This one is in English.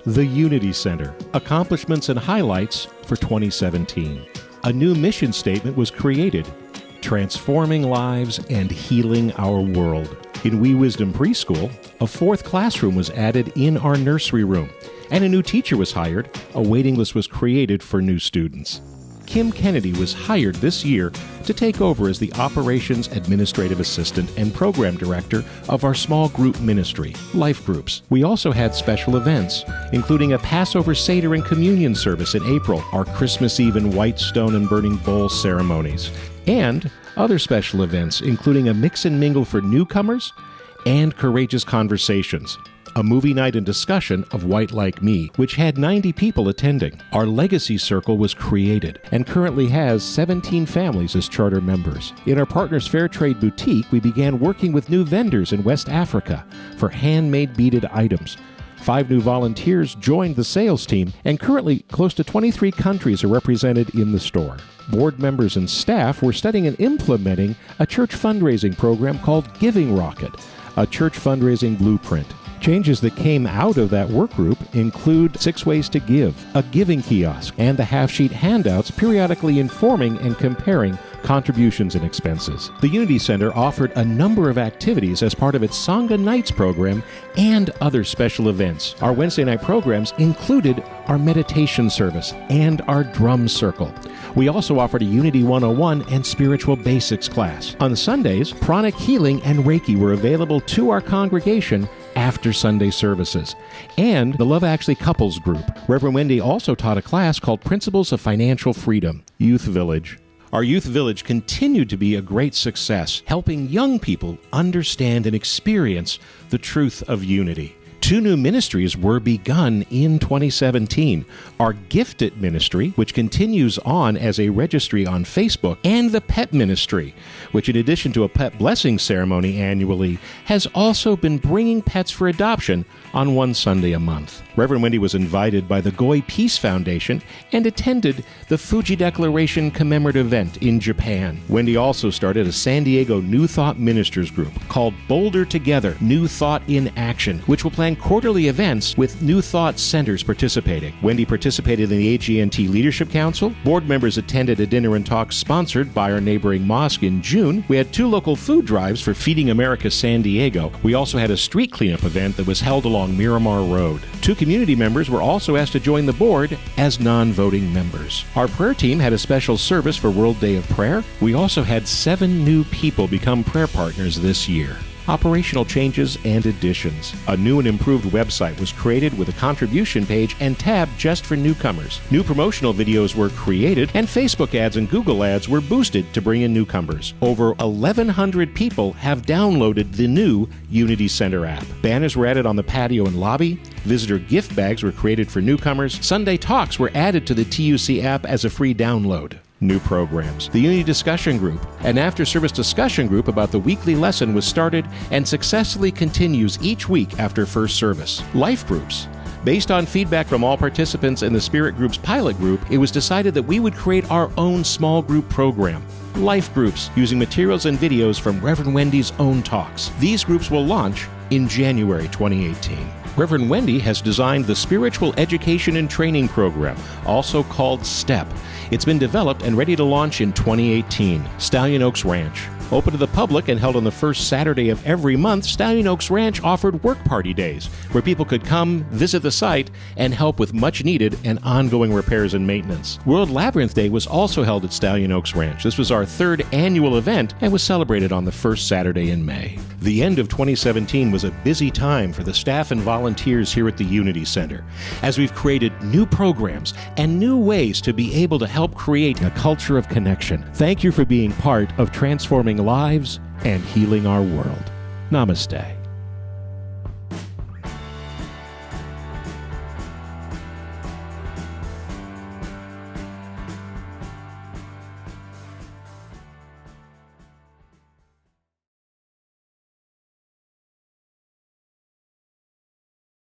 The Unity Center, Accomplishments and Highlights for 2017. A new mission statement was created, Transforming Lives and Healing Our World. In Wisdom Preschool, a fourth classroom was added in our nursery room, and a new teacher was hired. A waiting list was created for new students. Kim Kennedy was hired this year to take over as the Operations Administrative Assistant and Program Director of our small group ministry, Life Groups. We also had special events, including a Passover Seder and Communion service in April, our Christmas Eve and White Stone and Burning Bowl ceremonies, and other special events, including a mix and mingle for newcomers and courageous conversations. A movie night and discussion of White Like Me, which had 90 people attending. Our Legacy Circle was created and currently has 17 families as charter members. In our partners Fairtrade Boutique, we began working with new vendors in West Africa for handmade beaded items. 5 new volunteers joined the sales team, and currently close to 23 countries are represented in the store. Board members and staff were studying and implementing a church fundraising program called Giving Rocket, a church fundraising blueprint. Changes that came out of that work group include 6 ways to give, a giving kiosk, and the half-sheet handouts periodically informing and comparing contributions and expenses. The Unity Center offered a number of activities as part of its Sangha Nights program and other special events. Our Wednesday night programs included our meditation service and our drum circle. We also offered a Unity 101 and Spiritual Basics class. On Sundays, pranic healing and Reiki were available to our congregation after Sunday services. And the Love Actually Couples Group. Reverend Wendy also taught a class called Principles of Financial Freedom. Youth Village. Our Youth Village continued to be a great success, helping young people understand and experience the truth of unity. 2 new ministries were begun in 2017. Our Gifted Ministry, which continues on as a registry on Facebook, and the Pet Ministry, which in addition to a pet blessing ceremony annually, has also been bringing pets for adoption on one Sunday a month. Reverend Wendy was invited by the Goi Peace Foundation and attended the Fuji Declaration commemorative event in Japan. Wendy also started a San Diego New Thought Ministers group called Bolder Together, New Thought in Action, which will plan quarterly events with New Thought centers participating. Wendy participated in the AG&T Leadership Council. Board members attended a dinner and talk sponsored by our neighboring mosque in June. We had 2 local food drives for Feeding America San Diego. We also had a street cleanup event that was held along Miramar Road. 2 community members were also asked to join the board as non-voting members. Our prayer team had a special service for World Day of Prayer. We also had 7 new people become prayer partners this year. Operational changes and additions. A new and improved website was created with a contribution page and tab just for newcomers. New promotional videos were created, and Facebook ads and Google ads were boosted to bring in newcomers. Over 1,100 people have downloaded the new Unity Center app. Banners were added on the patio and lobby. Visitor gift bags were created for newcomers. Sunday talks were added to the TUC app as a free download. New programs. The Unity Discussion Group, an after-service discussion group about the weekly lesson, was started and successfully continues each week after first service. Life Groups. Based on feedback from all participants in the Spirit Group's pilot group, it was decided that we would create our own small group program. Life Groups, using materials and videos from Reverend Wendy's own talks. These groups will launch in January 2018. Reverend Wendy has designed the Spiritual Education and Training Program, also called STEP. It's been developed and ready to launch in 2018. Stallion Oaks Ranch. Open to the public and held on the first Saturday of every month, Stallion Oaks Ranch offered work party days where people could come, visit the site, and help with much-needed and ongoing repairs and maintenance. World Labyrinth Day was also held at Stallion Oaks Ranch. This was our 3rd annual event and was celebrated on the first Saturday in May. The end of 2017 was a busy time for the staff and volunteers here at the Unity Center, as we've created new programs and new ways to be able to help create a culture of connection. Thank you for being part of transforming lives and healing our world. Namaste.